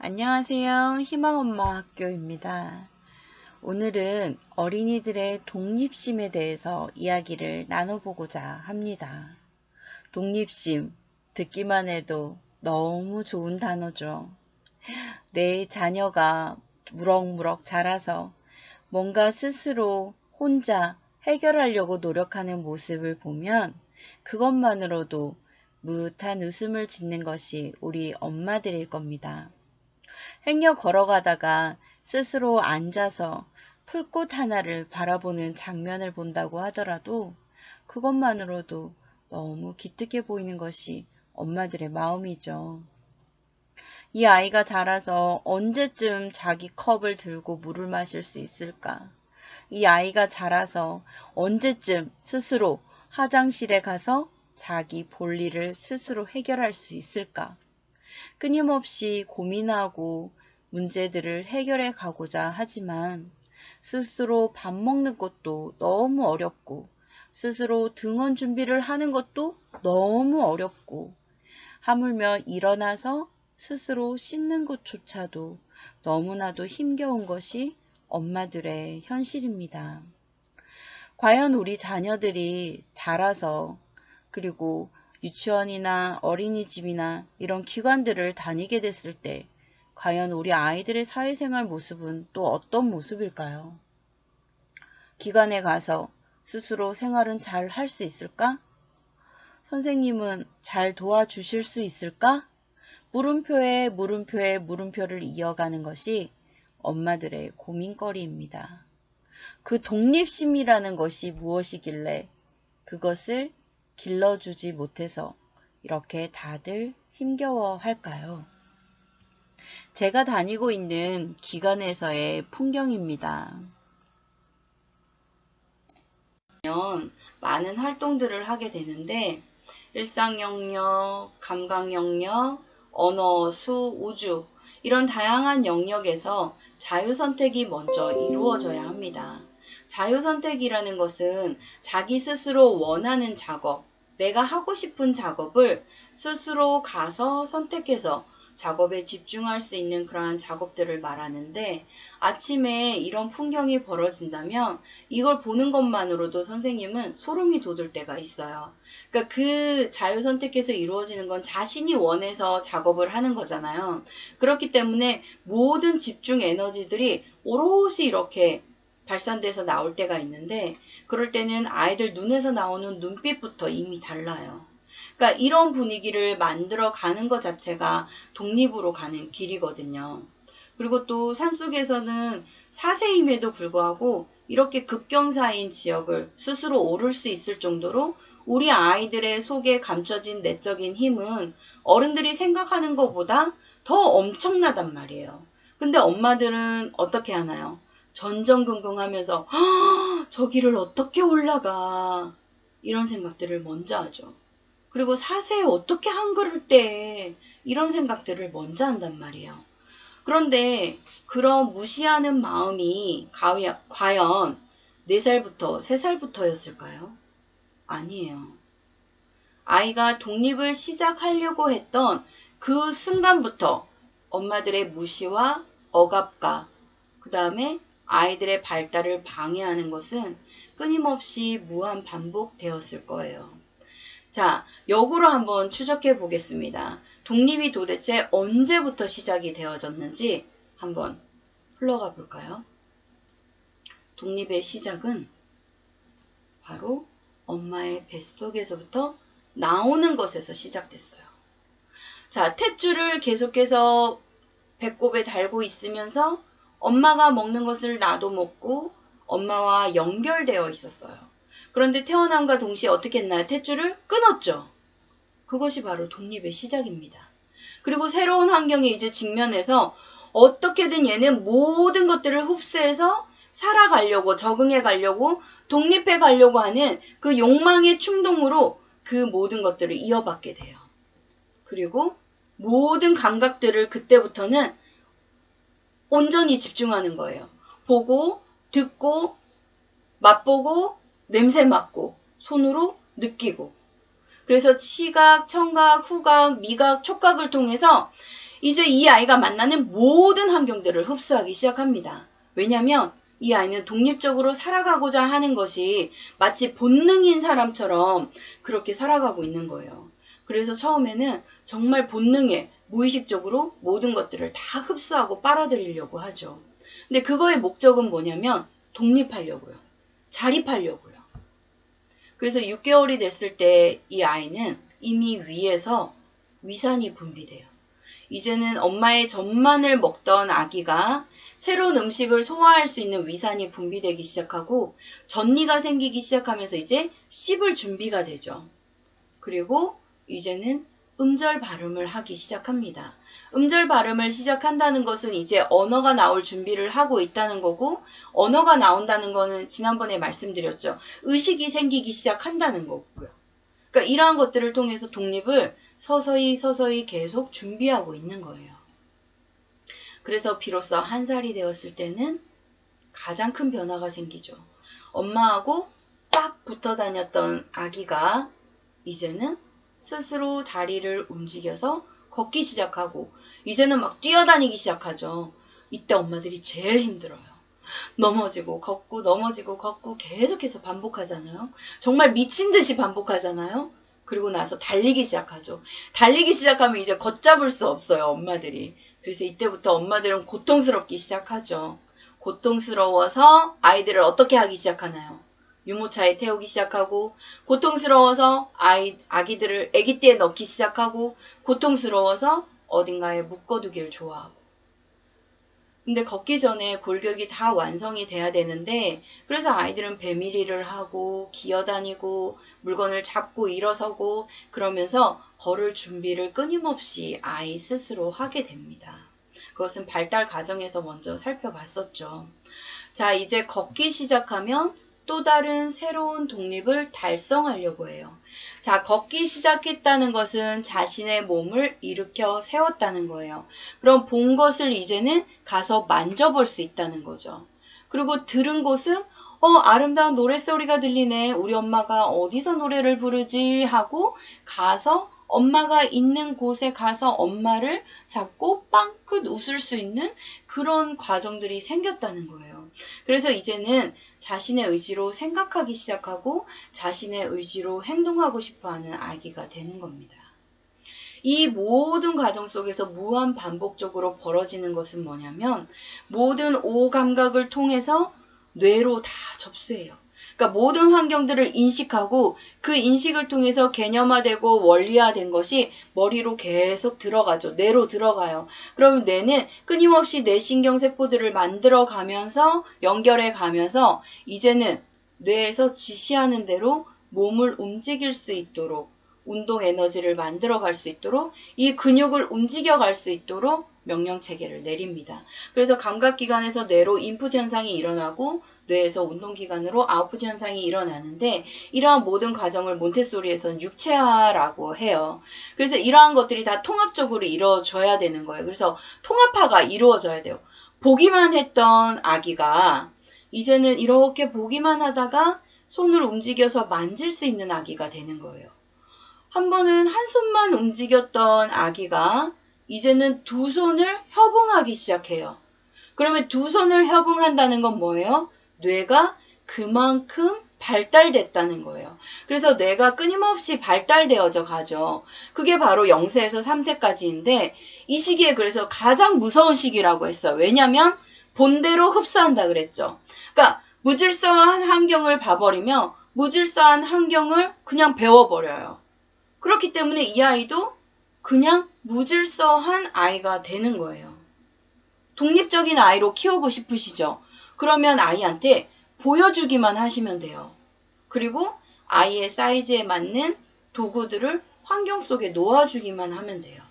안녕하세요. 희망엄마 학교입니다. 오늘은 어린이들의 독립심에 대해서 이야기를 나눠보고자 합니다. 독립심, 듣기만 해도 너무 좋은 단어죠. 내 자녀가 무럭무럭 자라서 뭔가 스스로 혼자 해결하려고 노력하는 모습을 보면 그것만으로도 무릇한 웃음을 짓는 것이 우리 엄마들일 겁니다. 행여 걸어가다가 스스로 앉아서 풀꽃 하나를 바라보는 장면을 본다고 하더라도 그것만으로도 너무 기특해 보이는 것이 엄마들의 마음이죠. 이 아이가 자라서 언제쯤 자기 컵을 들고 물을 마실 수 있을까? 이 아이가 자라서 언제쯤 스스로 화장실에 가서 자기 볼일을 스스로 해결할 수 있을까? 끊임없이 고민하고 문제들을 해결해 가고자 하지만 스스로 밥 먹는 것도 너무 어렵고 스스로 등원 준비를 하는 것도 너무 어렵고 하물며 일어나서 스스로 씻는 것조차도 너무나도 힘겨운 것이 엄마들의 현실입니다. 과연 우리 자녀들이 자라서 그리고 유치원이나 어린이집이나 이런 기관들을 다니게 됐을 때 과연 우리 아이들의 사회생활 모습은 또 어떤 모습일까요? 기관에 가서 스스로 생활은 잘 할 수 있을까? 선생님은 잘 도와주실 수 있을까? 물음표에 물음표에 물음표를 이어가는 것이 엄마들의 고민거리입니다. 그 독립심이라는 것이 무엇이길래 그것을 길러주지 못해서 이렇게 다들 힘겨워 할까요? 제가 다니고 있는 기관에서의 풍경입니다. 많은 활동들을 하게 되는데 일상 영역, 감각 영역, 언어, 수, 우주 이런 다양한 영역에서 자유선택이 먼저 이루어져야 합니다. 자유선택이라는 것은 자기 스스로 원하는 작업, 내가 하고 싶은 작업을 스스로 가서 선택해서 작업에 집중할 수 있는 그러한 작업들을 말하는데 아침에 이런 풍경이 벌어진다면 이걸 보는 것만으로도 선생님은 소름이 돋을 때가 있어요. 그러니까 그 자유선택에서 이루어지는 건 자신이 원해서 작업을 하는 거잖아요. 그렇기 때문에 모든 집중 에너지들이 오롯이 이렇게 발산돼서 나올 때가 있는데 그럴 때는 아이들 눈에서 나오는 눈빛부터 이미 달라요. 그러니까 이런 분위기를 만들어 가는 것 자체가 독립으로 가는 길이거든요. 그리고 또 산속에서는 4세임에도 불구하고 이렇게 급경사인 지역을 스스로 오를 수 있을 정도로 우리 아이들의 속에 감춰진 내적인 힘은 어른들이 생각하는 것보다 더 엄청나단 말이에요. 근데 엄마들은 어떻게 하나요? 전전긍긍하면서 저 길을 어떻게 올라가 이런 생각들을 먼저 하죠. 그리고 사세에 어떻게 한글을 떼 이런 생각들을 먼저 한단 말이에요. 그런데 그런 무시하는 마음이 과연 4살부터 3살부터였을까요? 아니에요. 아이가 독립을 시작하려고 했던 그 순간부터 엄마들의 무시와 억압과 그 다음에 아이들의 발달을 방해하는 것은 끊임없이 무한 반복되었을 거예요. 자, 역으로 한번 추적해 보겠습니다. 독립이 도대체 언제부터 시작이 되어졌는지 한번 흘러가 볼까요? 독립의 시작은 바로 엄마의 뱃속에서부터 나오는 것에서 시작됐어요. 자, 탯줄을 계속해서 배꼽에 달고 있으면서 엄마가 먹는 것을 나도 먹고 엄마와 연결되어 있었어요. 그런데 태어남과 동시에 어떻게 했나요? 탯줄을 끊었죠. 그것이 바로 독립의 시작입니다. 그리고 새로운 환경에 이제 직면해서 어떻게든 얘는 모든 것들을 흡수해서 살아가려고 적응해 가려고 독립해 가려고 하는 그 욕망의 충동으로 그 모든 것들을 이어받게 돼요. 그리고 모든 감각들을 그때부터는 온전히 집중하는 거예요. 보고, 듣고, 맛보고, 냄새 맡고, 손으로 느끼고. 그래서 시각, 청각, 후각, 미각, 촉각을 통해서 이제 이 아이가 만나는 모든 환경들을 흡수하기 시작합니다. 왜냐하면 이 아이는 독립적으로 살아가고자 하는 것이 마치 본능인 사람처럼 그렇게 살아가고 있는 거예요. 그래서 처음에는 정말 본능에 무의식적으로 모든 것들을 다 흡수하고 빨아들이려고 하죠. 근데 그거의 목적은 뭐냐면 독립하려고요. 자립하려고요. 그래서 6개월이 됐을 때 이 아이는 이미 위에서 위산이 분비돼요. 이제는 엄마의 젖만을 먹던 아기가 새로운 음식을 소화할 수 있는 위산이 분비되기 시작하고 전니가 생기기 시작하면서 이제 씹을 준비가 되죠. 그리고 이제는 음절 발음을 하기 시작합니다. 음절 발음을 시작한다는 것은 이제 언어가 나올 준비를 하고 있다는 거고, 언어가 나온다는 거는 지난번에 말씀드렸죠. 의식이 생기기 시작한다는 거고요. 그러니까 이러한 것들을 통해서 독립을 서서히 계속 준비하고 있는 거예요. 그래서 비로소 1살이 되었을 때는 가장 큰 변화가 생기죠. 엄마하고 딱 붙어 다녔던 아기가 이제는 스스로 다리를 움직여서 걷기 시작하고 이제는 막 뛰어다니기 시작하죠. 이때 엄마들이 제일 힘들어요. 넘어지고 걷고 넘어지고 걷고 계속해서 반복하잖아요. 정말 미친 듯이 반복하잖아요. 그리고 나서 달리기 시작하죠. 달리기 시작하면 이제 걷잡을 수 없어요, 엄마들이. 그래서 이때부터 엄마들은 고통스럽기 시작하죠. 고통스러워서 아이들을 어떻게 하기 시작하나요? 유모차에 태우기 시작하고, 고통스러워서 아기들을 아기띠에 넣기 시작하고, 고통스러워서 어딘가에 묶어두기를 좋아하고. 근데 걷기 전에 골격이 다 완성이 돼야 되는데, 그래서 아이들은 배밀이를 하고 기어다니고 물건을 잡고 일어서고 그러면서 걸을 준비를 끊임없이 아이 스스로 하게 됩니다. 그것은 발달 과정에서 먼저 살펴봤었죠. 자, 이제 걷기 시작하면 또 다른 새로운 독립을 달성하려고 해요. 자, 걷기 시작했다는 것은 자신의 몸을 일으켜 세웠다는 거예요. 그럼 본 것을 이제는 가서 만져볼 수 있다는 거죠. 그리고 들은 곳은 아름다운 노랫소리가 들리네. 우리 엄마가 어디서 노래를 부르지 하고 가서 엄마가 있는 곳에 가서 엄마를 잡고 빵긋 웃을 수 있는 그런 과정들이 생겼다는 거예요. 그래서 이제는 자신의 의지로 생각하기 시작하고 자신의 의지로 행동하고 싶어하는 아기가 되는 겁니다. 이 모든 과정 속에서 무한 반복적으로 벌어지는 것은 뭐냐면 모든 오감각을 통해서 뇌로 다 접수해요. 그러니까 모든 환경들을 인식하고 그 인식을 통해서 개념화되고 원리화된 것이 머리로 계속 들어가죠. 뇌로 들어가요. 그러면 뇌는 끊임없이 뇌신경세포들을 만들어가면서 연결해가면서 이제는 뇌에서 지시하는 대로 몸을 움직일 수 있도록 운동 에너지를 만들어갈 수 있도록 이 근육을 움직여갈 수 있도록 명령체계를 내립니다. 그래서 감각기관에서 뇌로 인풋 현상이 일어나고 뇌에서 운동기관으로 아웃풋 현상이 일어나는데 이러한 모든 과정을 몬테소리에서는 육체화라고 해요. 그래서 이러한 것들이 다 통합적으로 이루어져야 되는 거예요. 그래서 통합화가 이루어져야 돼요. 보기만 했던 아기가 이제는 이렇게 보기만 하다가 손을 움직여서 만질 수 있는 아기가 되는 거예요. 한 번은 한 손만 움직였던 아기가 이제는 두 손을 협응하기 시작해요. 그러면 두 손을 협응한다는 건 뭐예요? 뇌가 그만큼 발달됐다는 거예요. 그래서 뇌가 끊임없이 발달되어져 가죠. 그게 바로 0세에서 3세까지인데 이 시기에 그래서 가장 무서운 시기라고 했어요. 왜냐하면 본대로 흡수한다 그랬죠. 그러니까 무질서한 환경을 봐버리면 무질서한 환경을 그냥 배워버려요. 그렇기 때문에 이 아이도 그냥 무질서한 아이가 되는 거예요. 독립적인 아이로 키우고 싶으시죠? 그러면 아이한테 보여주기만 하시면 돼요. 그리고 아이의 사이즈에 맞는 도구들을 환경 속에 놓아주기만 하면 돼요.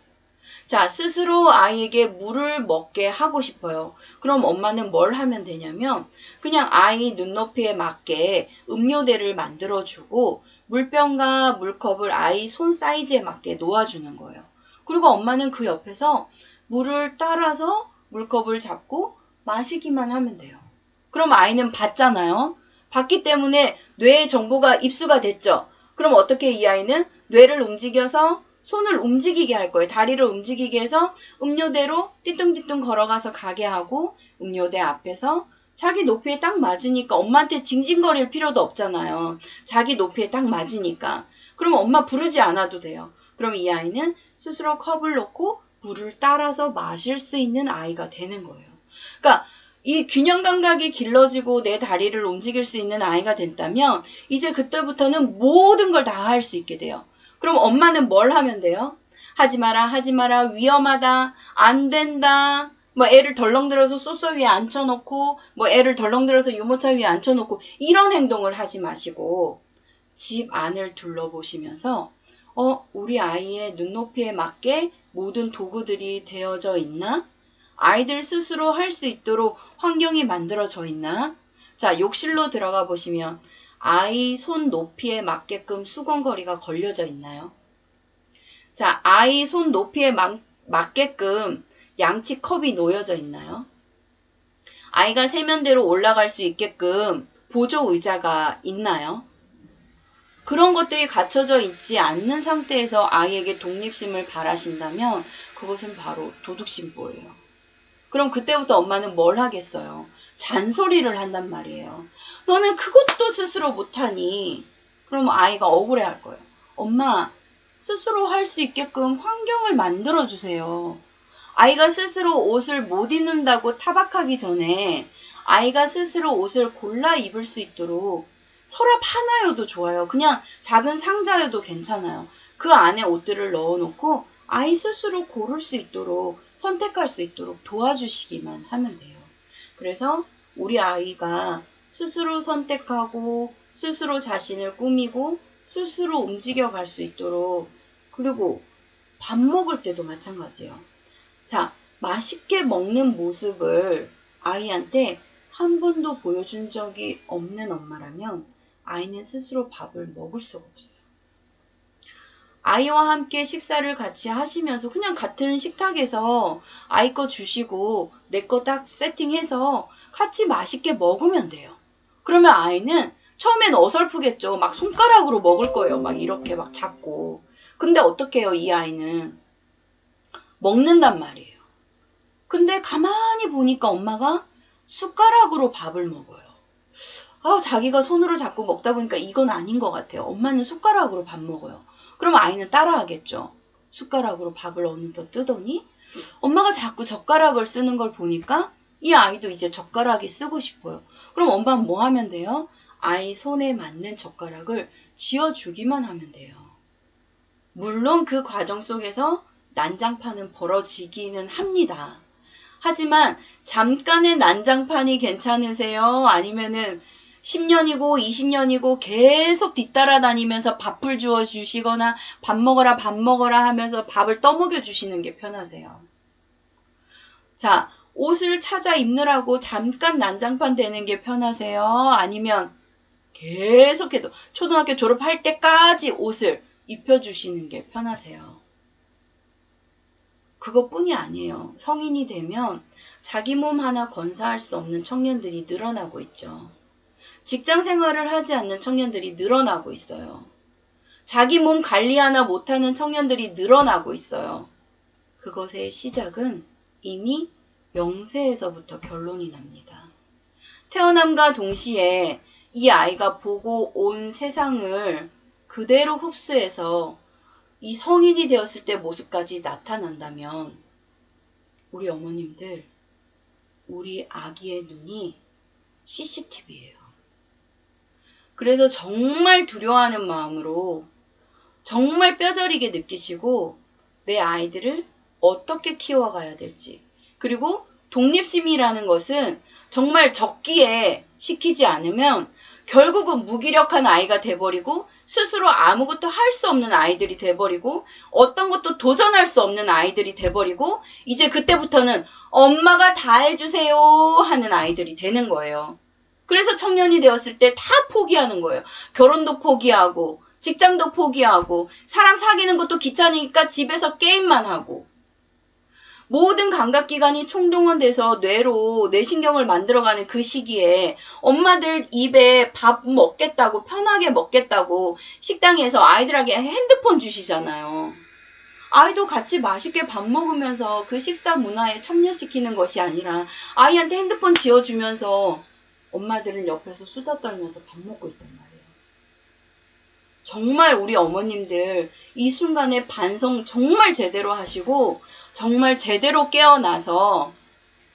자, 스스로 아이에게 물을 먹게 하고 싶어요. 그럼 엄마는 뭘 하면 되냐면 그냥 아이 눈높이에 맞게 음료대를 만들어주고 물병과 물컵을 아이 손 사이즈에 맞게 놓아주는 거예요. 그리고 엄마는 그 옆에서 물을 따라서 물컵을 잡고 마시기만 하면 돼요. 그럼 아이는 봤잖아요. 봤기 때문에 뇌의 정보가 입수가 됐죠. 그럼 어떻게 이 아이는 뇌를 움직여서 손을 움직이게 할 거예요. 다리를 움직이게 해서 음료대로 띠뚱띠뚱 걸어가서 가게 하고 음료대 앞에서 자기 높이에 딱 맞으니까 엄마한테 징징거릴 필요도 없잖아요. 자기 높이에 딱 맞으니까. 그러면 엄마 부르지 않아도 돼요. 그럼 이 아이는 스스로 컵을 놓고 물을 따라서 마실 수 있는 아이가 되는 거예요. 그러니까 이 균형 감각이 길러지고 내 다리를 움직일 수 있는 아이가 된다면 이제 그때부터는 모든 걸 다 할 수 있게 돼요. 그럼 엄마는 뭘 하면 돼요? 하지 마라, 하지 마라, 위험하다, 안 된다. 뭐 애를 덜렁들어서 소서 위에 앉혀놓고 뭐 애를 덜렁들어서 유모차 위에 앉혀놓고 이런 행동을 하지 마시고 집 안을 둘러보시면서 우리 아이의 눈높이에 맞게 모든 도구들이 되어져 있나? 아이들 스스로 할 수 있도록 환경이 만들어져 있나? 자, 욕실로 들어가 보시면 아이 손 높이에 맞게끔 수건거리가 걸려져 있나요? 자, 아이 손 높이에 맞게끔 양치 컵이 놓여져 있나요? 아이가 세면대로 올라갈 수 있게끔 보조 의자가 있나요? 그런 것들이 갖춰져 있지 않는 상태에서 아이에게 독립심을 바라신다면 그것은 바로 도둑심보예요. 그럼 그때부터 엄마는 뭘 하겠어요? 잔소리를 한단 말이에요. 너는 그것도 스스로 못하니? 그러면 아이가 억울해할 거예요. 엄마, 스스로 할 수 있게끔 환경을 만들어주세요. 아이가 스스로 옷을 못 입는다고 타박하기 전에 아이가 스스로 옷을 골라 입을 수 있도록 서랍 하나여도 좋아요. 그냥 작은 상자여도 괜찮아요. 그 안에 옷들을 넣어놓고 아이 스스로 고를 수 있도록 선택할 수 있도록 도와주시기만 하면 돼요. 그래서 우리 아이가 스스로 선택하고 스스로 자신을 꾸미고 스스로 움직여갈 수 있도록 그리고 밥 먹을 때도 마찬가지예요. 자, 맛있게 먹는 모습을 아이한테 한 번도 보여준 적이 없는 엄마라면 아이는 스스로 밥을 먹을 수가 없어요. 아이와 함께 식사를 같이 하시면서 그냥 같은 식탁에서 아이 거 주시고 내 거 딱 세팅해서 같이 맛있게 먹으면 돼요. 그러면 아이는 처음엔 어설프겠죠. 막 손가락으로 먹을 거예요. 막 이렇게 막 잡고. 근데 어떻게 해요? 이 아이는 먹는단 말이에요. 근데 가만히 보니까 엄마가 숟가락으로 밥을 먹어요. 자기가 손으로 잡고 먹다 보니까 이건 아닌 것 같아요. 엄마는 숟가락으로 밥 먹어요. 그럼 아이는 따라하겠죠. 숟가락으로 밥을 어느덧 뜨더니 엄마가 자꾸 젓가락을 쓰는 걸 보니까 이 아이도 이제 젓가락이 쓰고 싶어요. 그럼 엄마는 뭐 하면 돼요? 아이 손에 맞는 젓가락을 쥐어주기만 하면 돼요. 물론 그 과정 속에서 난장판은 벌어지기는 합니다. 하지만 잠깐의 난장판이 괜찮으세요? 아니면은 10년이고 20년이고 계속 뒤따라 다니면서 밥을 주워 주시거나 밥 먹어라 하면서 밥을 떠먹여 주시는 게 편하세요. 자, 옷을 찾아 입느라고 잠깐 난장판 되는 게 편하세요? 아니면 계속해도 초등학교 졸업할 때까지 옷을 입혀주시는 게 편하세요? 그것뿐이 아니에요. 성인이 되면 자기 몸 하나 건사할 수 없는 청년들이 늘어나고 있죠. 직장 생활을 하지 않는 청년들이 늘어나고 있어요. 자기 몸 관리 하나 못하는 청년들이 늘어나고 있어요. 그것의 시작은 이미 영세에서부터 결론이 납니다. 태어남과 동시에 이 아이가 보고 온 세상을 그대로 흡수해서 이 성인이 되었을 때 모습까지 나타난다면 우리 어머님들, 우리 아기의 눈이 CCTV예요. 그래서 정말 두려워하는 마음으로 정말 뼈저리게 느끼시고 내 아이들을 어떻게 키워가야 될지 그리고 독립심이라는 것은 정말 적기에 시키지 않으면 결국은 무기력한 아이가 돼버리고 스스로 아무것도 할 수 없는 아이들이 돼버리고 어떤 것도 도전할 수 없는 아이들이 돼버리고 이제 그때부터는 엄마가 다 해주세요 하는 아이들이 되는 거예요. 그래서 청년이 되었을 때 다 포기하는 거예요. 결혼도 포기하고 직장도 포기하고 사람 사귀는 것도 귀찮으니까 집에서 게임만 하고 모든 감각기관이 총동원돼서 뇌로 뇌신경을 만들어가는 그 시기에 엄마들 입에 밥 먹겠다고 편하게 먹겠다고 식당에서 아이들에게 핸드폰 주시잖아요. 아이도 같이 맛있게 밥 먹으면서 그 식사 문화에 참여시키는 것이 아니라 아이한테 핸드폰 지어주면서 엄마들은 옆에서 수다 떨면서 밥 먹고 있단 말이에요. 정말 우리 어머님들 이 순간에 반성 정말 제대로 하시고 정말 제대로 깨어나서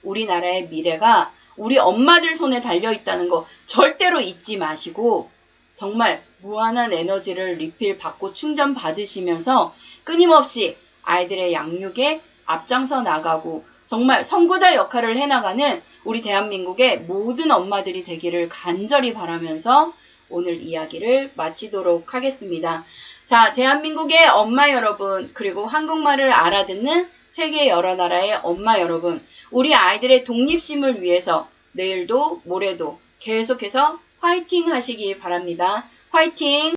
우리나라의 미래가 우리 엄마들 손에 달려있다는 거 절대로 잊지 마시고 정말 무한한 에너지를 리필 받고 충전 받으시면서 끊임없이 아이들의 양육에 앞장서 나가고 정말 선구자 역할을 해나가는 우리 대한민국의 모든 엄마들이 되기를 간절히 바라면서 오늘 이야기를 마치도록 하겠습니다. 자, 대한민국의 엄마 여러분, 그리고 한국말을 알아듣는 세계 여러 나라의 엄마 여러분, 우리 아이들의 독립심을 위해서 내일도 모레도 계속해서 화이팅 하시기 바랍니다. 화이팅!